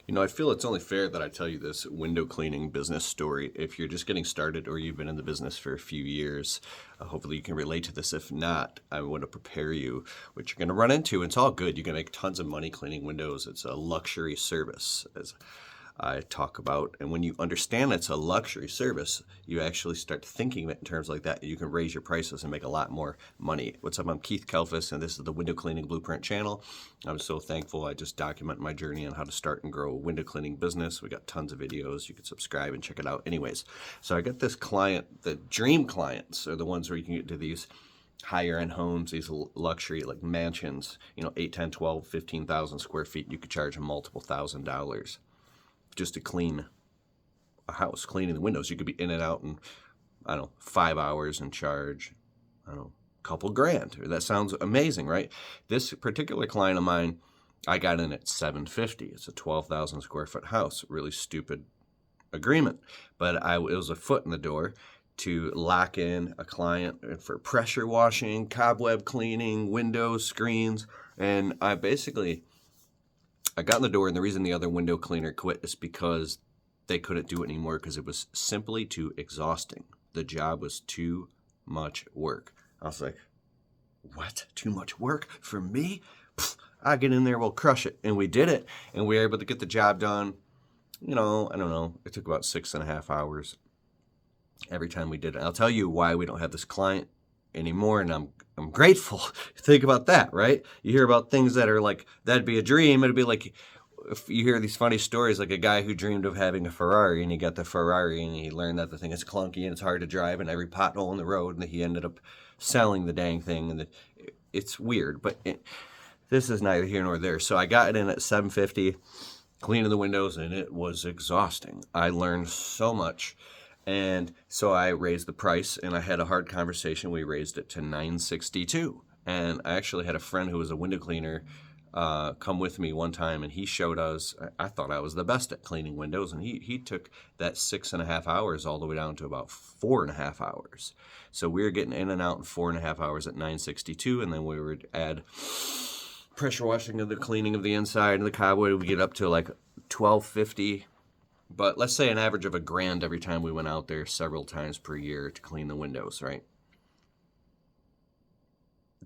You know, I feel it's only fair that I tell you this window cleaning business story. If you're just getting started or you've been in the business for a few years, hopefully you can relate to this. If not, I want to prepare you what you're going to run into. It's all good. You can make tons of money cleaning windows. It's a luxury service, as I talk about. And when you understand it's a luxury service, you actually start thinking of it in terms like that. You can raise your prices and make a lot more money. What's up? I'm Keith Kelfis, and this is the Window Cleaning Blueprint channel. I'm so thankful. I just document my journey on how to start and grow a window cleaning business. We got tons of videos. You can subscribe and check it out. Anyways, so I got this client. The dream clients are the ones where you can get to these higher end homes, these luxury like mansions, 8, 10, 12, 15,000 square feet. You could charge them multiple $1,000s just to clean a house, cleaning the windows. You could be in and out in, 5 hours and charge, a couple grand. That sounds amazing, right? This particular client of mine, I got in at $750. It's a 12,000 square foot house. Really stupid agreement. But it was a foot in the door to lock in a client for pressure washing, cobweb cleaning, windows, screens. And I got in the door, and the reason the other window cleaner quit is because they couldn't do it anymore because it was simply too exhausting. The job was too much work. I was like, what? Too much work for me? Pfft, I get in there, we'll crush it. And we did it, and we were able to get the job done. I don't know. It took about 6.5 hours every time we did it. I'll tell you why we don't have this client anymore, and I'm grateful. Think about that, right? You hear about things that are like, that'd be a dream. It'd be like, if you hear these funny stories, like a guy who dreamed of having a Ferrari, and he got the Ferrari, and he learned that the thing is clunky and it's hard to drive, and every pothole in the road, and he ended up selling the dang thing, and it's weird, but this is neither here nor there. So I got it in at $750, cleaning the windows, and it was exhausting. I learned so much. And so I raised the price, and I had a hard conversation. We raised it to $962. And I actually had a friend who was a window cleaner come with me one time, and he showed us, I thought I was the best at cleaning windows, and he took that 6.5 hours all the way down to about 4.5 hours. So we were getting in and out in 4.5 hours at $962, and then we would add pressure washing of the cleaning of the inside and the cobweb. We get up to like $1,250. But let's say an average of $1,000 every time we went out there several times per year to clean the windows, right?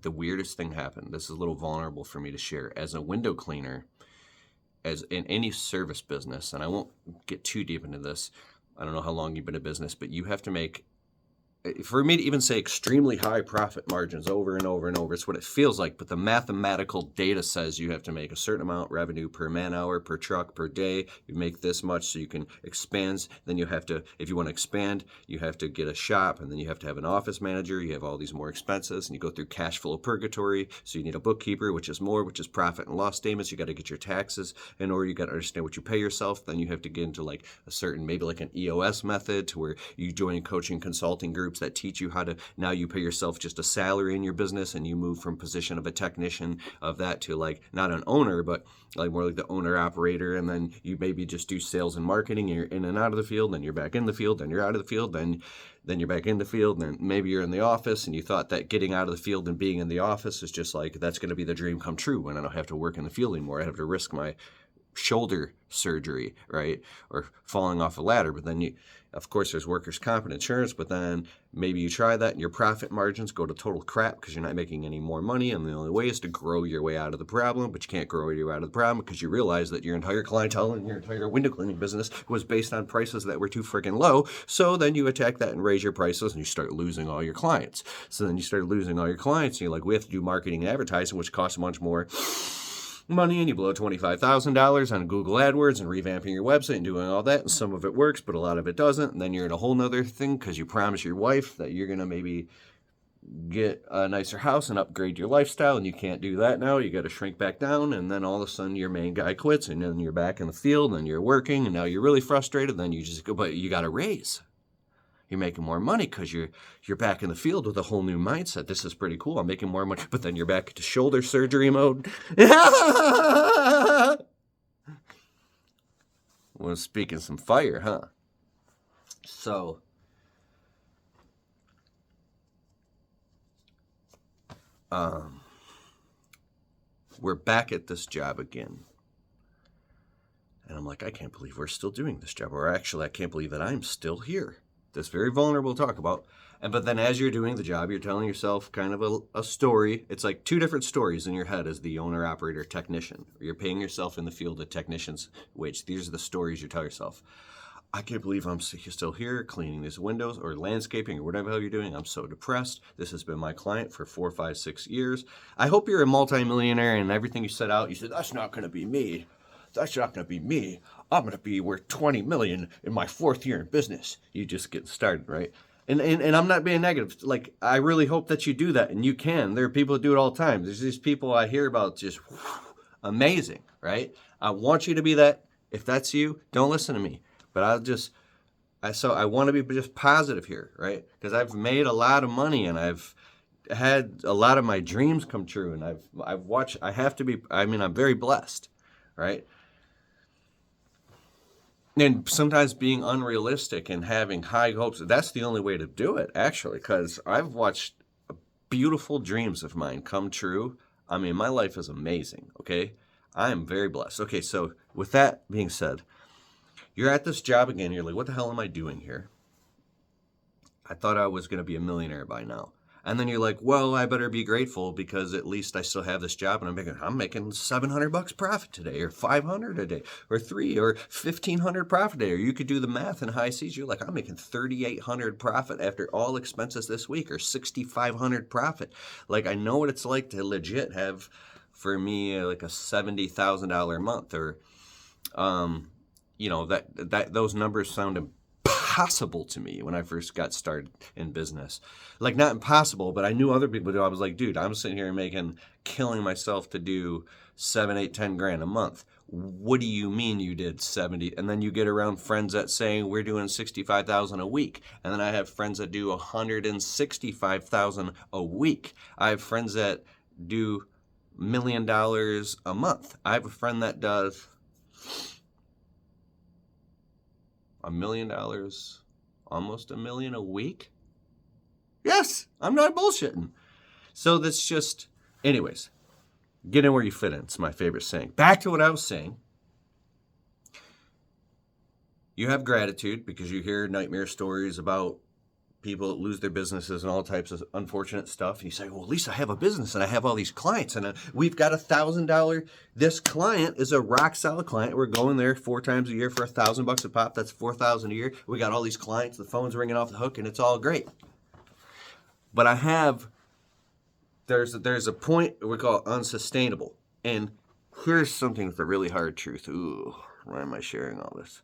The weirdest thing happened. This is a little vulnerable for me to share. As a window cleaner, as in any service business, and I won't get too deep into this, I don't know how long you've been in business, but you have to make, for me to even say extremely high profit margins over and over and over, it's what it feels like, but the mathematical data says you have to make a certain amount revenue per man hour, per truck, per day. You make this much so you can expand. Then you have to, if you want to expand, you have to get a shop, and then you have to have an office manager. You have all these more expenses, and you go through cash flow purgatory. So you need a bookkeeper, which is profit and loss statements. You got to get your taxes in order. You got to understand what you pay yourself. Then you have to get into like a certain, maybe like an EOS method, to where you join coaching consulting groups that teach you how to, now you pay yourself just a salary in your business, and you move from position of a technician of that to like not an owner, but like more like the owner operator. And then you maybe just do sales and marketing, and you're in and out of the field, then you're back in the field, then you're out of the field, then you're back in the field, and then maybe you're in the office, and you thought that getting out of the field and being in the office is just like, that's going to be the dream come true when I don't have to work in the field anymore. I have to risk my shoulder surgery, right? Or falling off a ladder. But then of course, there's workers' comp and insurance, but then maybe you try that and your profit margins go to total crap because you're not making any more money. And the only way is to grow your way out of the problem, but you can't grow your way out of the problem because you realize that your entire clientele and your entire window cleaning business was based on prices that were too freaking low. So then you attack that and raise your prices, and you start losing all your clients. So then you start losing all your clients, and you're like, we have to do marketing and advertising, which costs much more money, and you blow $25,000 on Google AdWords and revamping your website and doing all that, and some of it works, but a lot of it doesn't. And then you're in a whole nother thing because you promise your wife that you're going to maybe get a nicer house and upgrade your lifestyle, and you can't do that now. You got to shrink back down, and then all of a sudden your main guy quits, and then you're back in the field, and you're working, and now you're really frustrated. Then you just go, but you got a raise. You're making more money because you're back in the field with a whole new mindset. This is pretty cool. I'm making more money. But then you're back to shoulder surgery mode. Well, speaking some fire, huh? So, we're back at this job again. And I'm like, I can't believe we're still doing this job. Or actually, I can't believe that I'm still here. That's very vulnerable to talk about. But then as you're doing the job, you're telling yourself kind of a story. It's like two different stories in your head as the owner, operator, technician. You're paying yourself in the field a technician's wage. These are the stories you tell yourself. I can't believe I'm still here cleaning these windows or landscaping or whatever the hell you're doing. I'm so depressed. This has been my client for 4, 5, 6 years. I hope you're a multimillionaire and everything you set out, you said, that's not going to be me. That's not going to be me. I'm going to be worth 20 million in my 4th year in business. You just get started, right? And I'm not being negative. Like, I really hope that you do that, and you can. There are people that do it all the time. There's these people I hear about just amazing, right? I want you to be that. If that's you, don't listen to me. But I want to be just positive here, right? Because I've made a lot of money, and I've had a lot of my dreams come true, and I'm very blessed, right? And sometimes being unrealistic and having high hopes, that's the only way to do it, actually, because I've watched beautiful dreams of mine come true. I mean, my life is amazing, okay? I am very blessed. Okay, so with that being said, you're at this job again. You're like, what the hell am I doing here? I thought I was going to be a millionaire by now. And then you're like, well, I better be grateful because at least I still have this job and I'm making $700 profit today, or 500 a day, or 3 or 1,500 profit a day. Or you could do the math in high seas. You're like, I'm making 3,800 profit after all expenses this week, or 6,500 profit. Like, I know what it's like to legit have, for me, like a $70,000 a month, or, those numbers sound impossible to me when I first got started in business. Like, not impossible, but I knew other people do. I was like, dude, I'm sitting here killing myself to do 7, 8, 10 grand a month. What do you mean you did 70? And then you get around friends that saying we're doing 65,000 a week. And then I have friends that do 165,000 a week. I have friends that do $1 million a month. I have a friend that does $1 million, almost $1 million a week. Yes, I'm not bullshitting. So that's just, anyways, get in where you fit in. It's my favorite saying. Back to what I was saying. You have gratitude because you hear nightmare stories about people that lose their businesses and all types of unfortunate stuff. And you say, well, at least I have a business and I have all these clients, and we've got $1,000. This client is a rock solid client. We're going there 4 times a year for $1,000 a pop. That's $4,000 a year. We got all these clients. The phone's ringing off the hook, and it's all great. But there's a point we call unsustainable. And here's something with a really hard truth. Ooh, why am I sharing all this?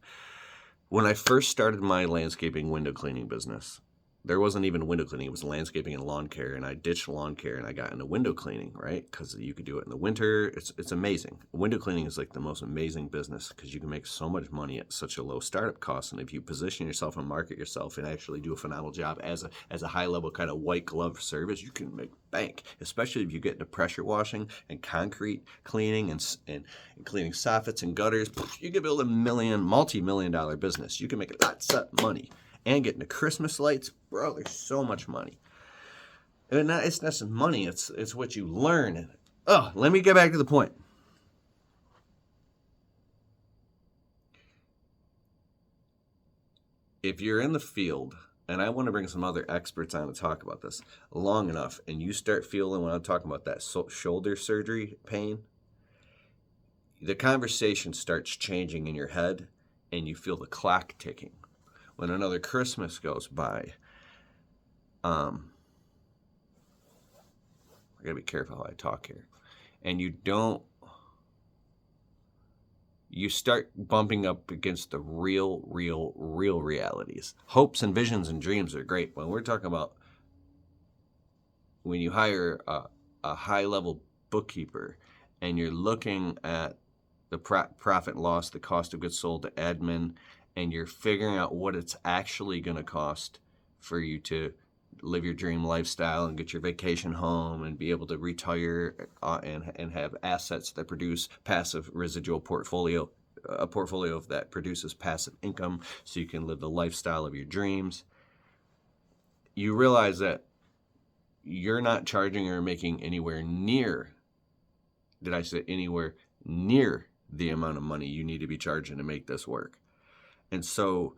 When I first started my landscaping window cleaning business, there wasn't even window cleaning. It was landscaping and lawn care, and I ditched lawn care and I got into window cleaning, right? Because you could do it in the winter. It's amazing. Window cleaning is like the most amazing business because you can make so much money at such a low startup cost. And if you position yourself and market yourself and actually do a phenomenal job as a high level kind of white glove service, you can make bank. Especially if you get into pressure washing and concrete cleaning and cleaning soffits and gutters, you can build a multi-million dollar business. You can make lots of money. And getting the Christmas lights, bro, there's so much money. And it's not just money, it's what you learn. Oh, let me get back to the point. If you're in the field, and I want to bring some other experts on to talk about this long enough, and you start feeling, when I'm talking about that shoulder surgery pain, the conversation starts changing in your head, and you feel the clock ticking. When another Christmas goes by, I gotta be careful how I talk here. And you start bumping up against the real realities. Hopes and visions and dreams are great. When we're talking about when you hire a high-level bookkeeper and you're looking at the profit and loss, the cost of goods sold, the admin, and you're figuring out what it's actually going to cost for you to live your dream lifestyle and get your vacation home and be able to retire and have assets that produce passive residual portfolio, a portfolio that produces passive income so you can live the lifestyle of your dreams. You realize that you're not charging or making anywhere near, did I say anywhere near the amount of money you need to be charging to make this work. And so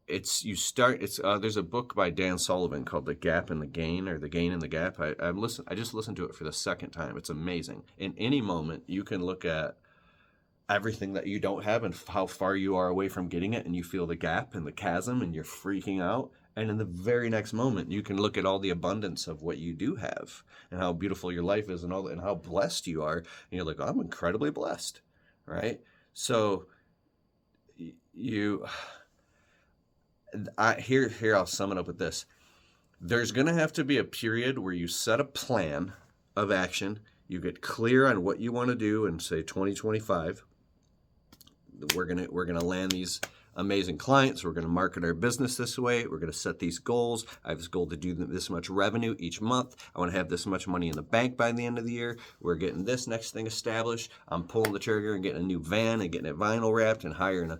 there's a book by Dan Sullivan called The Gap and the Gain, or The Gain and the Gap. I just listened to it for the second time. It's amazing. In any moment, you can look at everything that you don't have and how far you are away from getting it, and you feel the gap and the chasm, and you're freaking out. And in the very next moment, you can look at all the abundance of what you do have and how beautiful your life is, and how blessed you are. And you're like, oh, I'm incredibly blessed, right? So here I'll sum it up with this. There's going to have to be a period where you set a plan of action. You get clear on what you want to do, and say 2025. We're gonna land these amazing clients. We're gonna market our business this way. We're gonna set these goals. I have this goal to do this much revenue each month. I want to have this much money in the bank by the end of the year. We're getting this next thing established. I'm pulling the trigger and getting a new van and getting it vinyl wrapped and hiring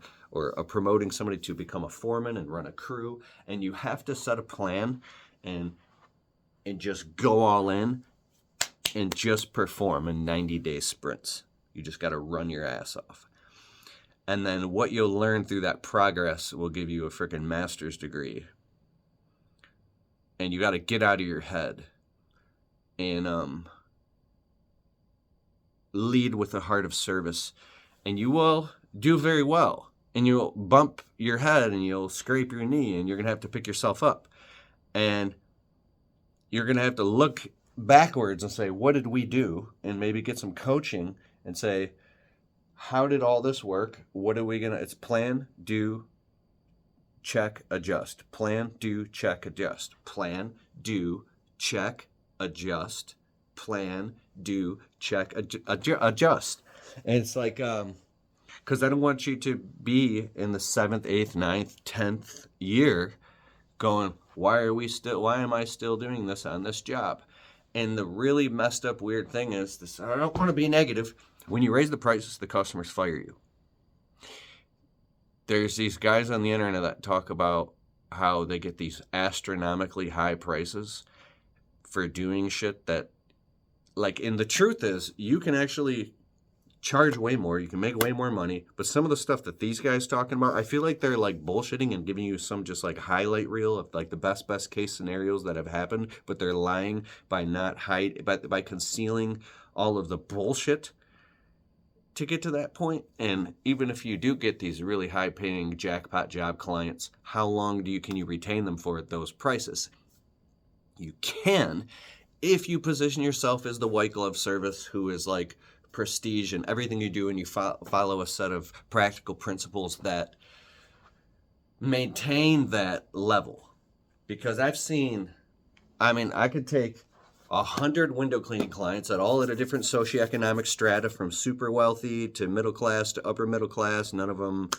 promoting somebody to become a foreman and run a crew. And you have to set a plan and just go all in and just perform in 90-day sprints. You just got to run your ass off. And then what you'll learn through that progress will give you a freaking master's degree. And you got to get out of your head and lead with a heart of service. And you will do very well. And you'll bump your head and you'll scrape your knee, and you're going to have to pick yourself up. And you're going to have to look backwards and say, what did we do? And maybe get some coaching and say, how did all this work? What are we going to, it's plan, do, check, adjust. Plan, do, check, adjust. Plan, do, check, adjust. Plan, do, check, adjust. And it's like, because I don't want you to be in the 7th, 8th, 9th, 10th year going, why am I still doing this on this job? And the really messed up weird thing is this, I don't want to be negative. When you raise the prices, the customers fire you. There's these guys on the internet that talk about how they get these astronomically high prices for doing shit that, like, and the truth is, you can actually charge way more, you can make way more money, but some of the stuff that these guys talking about, I feel like they're like bullshitting and giving you some just like highlight reel of like the best case scenarios that have happened, but they're lying by by concealing all of the bullshit to get to that point. And even if you do get these really high paying jackpot job clients, how long can you retain them for at those prices? You can, if you position yourself as the white glove service who is like prestige in everything you do, and you follow a set of practical principles that maintain that level. Because I could take 100 window cleaning clients at a different socioeconomic strata, from super wealthy to middle class to upper middle class, none of them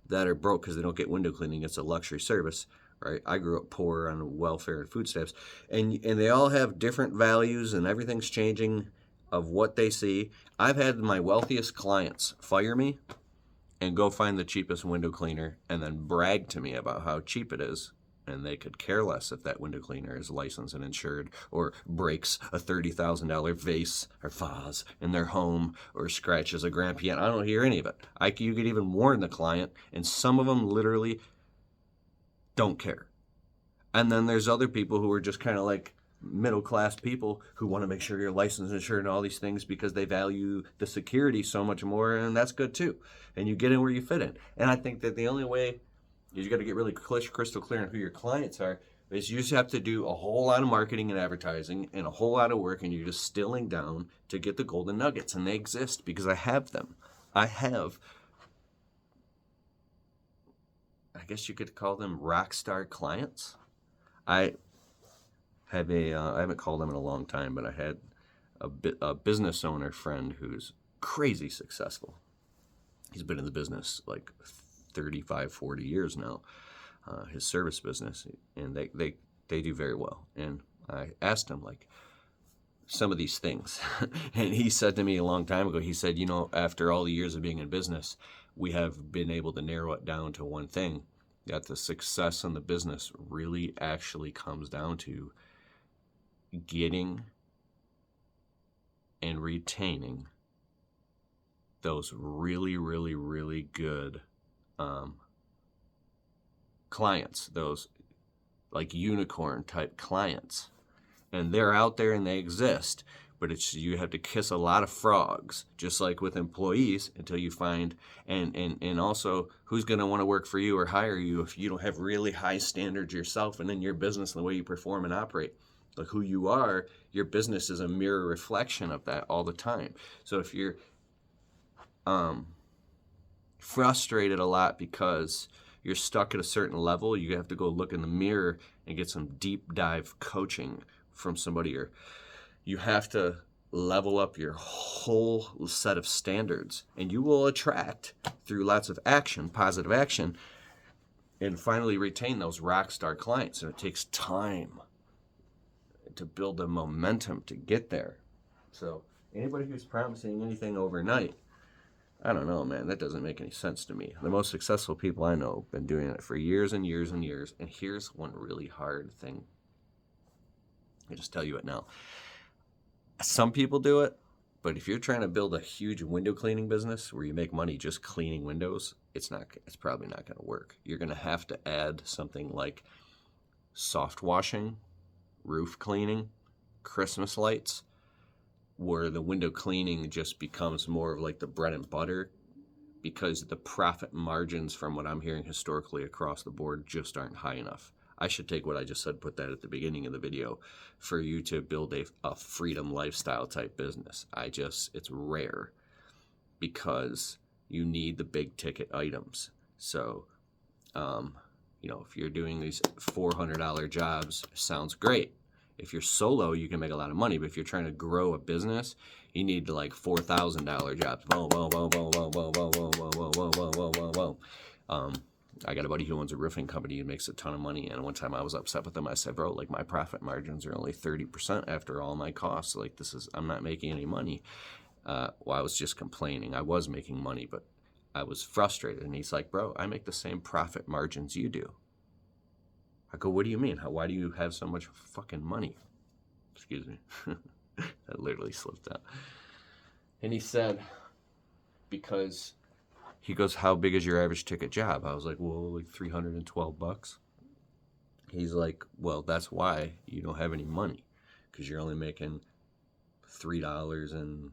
that are broke because they don't get window cleaning. It's a luxury service, right? I grew up poor on welfare and food stamps, and they all have different values, and everything's changing of what they see. I've had my wealthiest clients fire me and go find the cheapest window cleaner and then brag to me about how cheap it is. And they could care less if that window cleaner is licensed and insured, or breaks a $30,000 vase or vase in their home, or scratches a grand piano. I don't hear any of it. You could even warn the client, and some of them literally don't care. And then there's other people who are just kind of like middle class people who want to make sure you're licensed and insured and all these things because they value the security so much more, and that's good too. And you get in where you fit in. And I think that the only way you got to get really crystal clear on who your clients are is you just have to do a whole lot of marketing and advertising and a whole lot of work, and you're just distilling down to get the golden nuggets, and they exist because I have them. I guess you could call them rock star clients. I haven't called them in a long time, but I had a business owner friend who's crazy successful. He's been in the business like 35, 40 years now, his service business, and they do very well. And I asked him like some of these things, and he said to me a long time ago, he said, after all the years of being in business, we have been able to narrow it down to one thing, that the success in the business really actually comes down to getting and retaining those really, really, really good clients, those like unicorn type clients. And they're out there and they exist, but it's you have to kiss a lot of frogs, just like with employees, until you find, and also who's going to want to work for you or hire you if you don't have really high standards yourself, and then your business and the way you perform and operate. Like who you are, your business is a mirror reflection of that all the time. So if you're frustrated a lot because you're stuck at a certain level, you have to go look in the mirror and get some deep dive coaching from somebody, or you have to level up your whole set of standards, and you will attract through lots of action, positive action, and finally retain those rock star clients. And it takes time to build the momentum to get there. So anybody who's promising anything overnight, I don't know, man, that doesn't make any sense to me. The most successful people I know have been doing it for years and years and years. And here's one really hard thing. I just tell you it now. Some people do it, but if you're trying to build a huge window cleaning business where you make money just cleaning windows, it's probably not going to work. You're going to have to add something like soft washing, roof cleaning, Christmas lights, where the window cleaning just becomes more of like the bread and butter, because the profit margins from what I'm hearing historically across the board just aren't high enough. I should take what I just said, put that at the beginning of the video, for you to build a freedom lifestyle type business. It's rare because you need the big ticket items. So, if you're doing these $400 jobs, sounds great. If you're solo, you can make a lot of money. But if you're trying to grow a business, you need like $4,000 jobs. Boom, boom, boom, boom, boom, boom, boom, boom, boom, boom, boom, boom, boom, boom, boom. I got a buddy who owns a roofing company and makes a ton of money. And one time I was upset with him. I said, bro, like my profit margins are only 30% after all my costs. Like I'm not making any money. I was just complaining. I was making money, but I was frustrated. And he's like, bro, I make the same profit margins you do. I go, what do you mean? Why do you have so much fucking money? Excuse me. That literally slipped out. And he said, because he goes, how big is your average ticket job? I was like, well, like $312. He's like, well, that's why you don't have any money, because you're only making $3 and,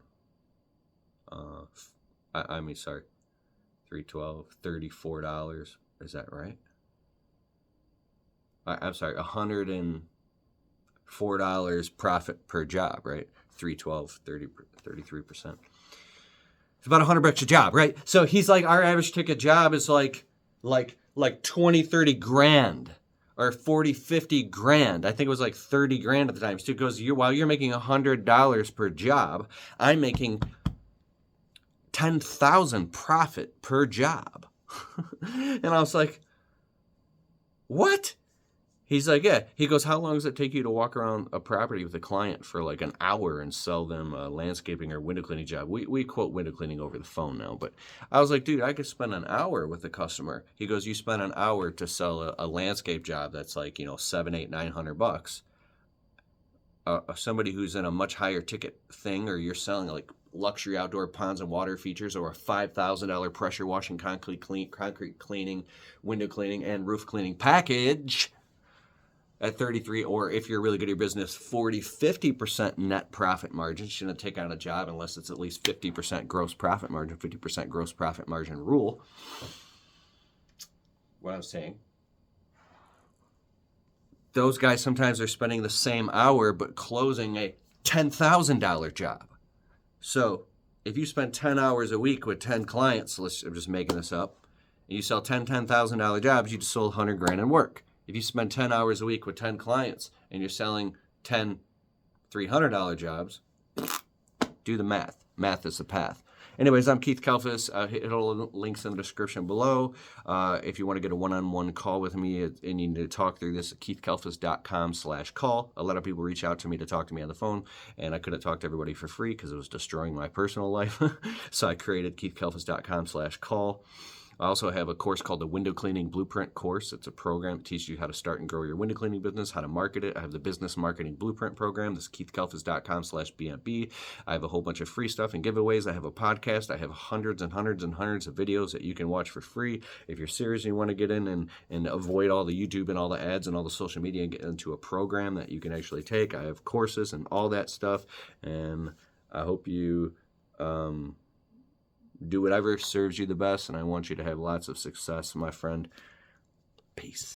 $34. Is that right? I'm sorry, $104 profit per job, right? 312, 33%. It's about $100 a job, right? So he's like, our average ticket job is like 20, 30 grand or 40, 50 grand. I think it was like 30 grand at the time. So it goes, while you're making $100 per job, I'm making 10,000 profit per job. And I was like, what? He's like, yeah. He goes, how long does it take you to walk around a property with a client for like an hour and sell them a landscaping or window cleaning job? We quote window cleaning over the phone now, but I was like, dude, I could spend an hour with a customer. He goes, you spend an hour to sell a landscape job that's like, $700, $800, $900. Somebody who's in a much higher ticket thing, or you're selling like luxury outdoor ponds and water features, or a $5,000 pressure washing, concrete cleaning, window cleaning, and roof cleaning package at 33, or if you're really good at your business, 40, 50% net profit margin. You shouldn't take on a job unless it's at least 50% gross profit margin, 50% gross profit margin rule. What I'm saying, those guys sometimes are spending the same hour but closing a $10,000 job. So if you spend 10 hours a week with 10 clients, I'm just making this up, and you sell 10 $10,000 jobs, you just sold 100 grand in work. If you spend 10 hours a week with 10 clients and you're selling 10 $300 jobs, do the math. Math is the path. Anyways, I'm Keith Kalfas. Hit all the links in the description below. If you want to get a one-on-one call with me and you need to talk through this, keithkalfas.com/call. A lot of people reach out to me to talk to me on the phone, and I couldn't talk to everybody for free because it was destroying my personal life. So I created keithkalfas.com/call. I also have a course called the Window Cleaning Blueprint course. It's a program that teaches you how to start and grow your window cleaning business, how to market it. I have the Business Marketing Blueprint program. This is keithkelfis.com/BMB. I have a whole bunch of free stuff and giveaways. I have a podcast. I have hundreds and hundreds and hundreds of videos that you can watch for free. If you're serious and you want to get in and avoid all the YouTube and all the ads and all the social media and get into a program that you can actually take, I have courses and all that stuff. And I hope you do whatever serves you the best, and I want you to have lots of success, my friend. Peace.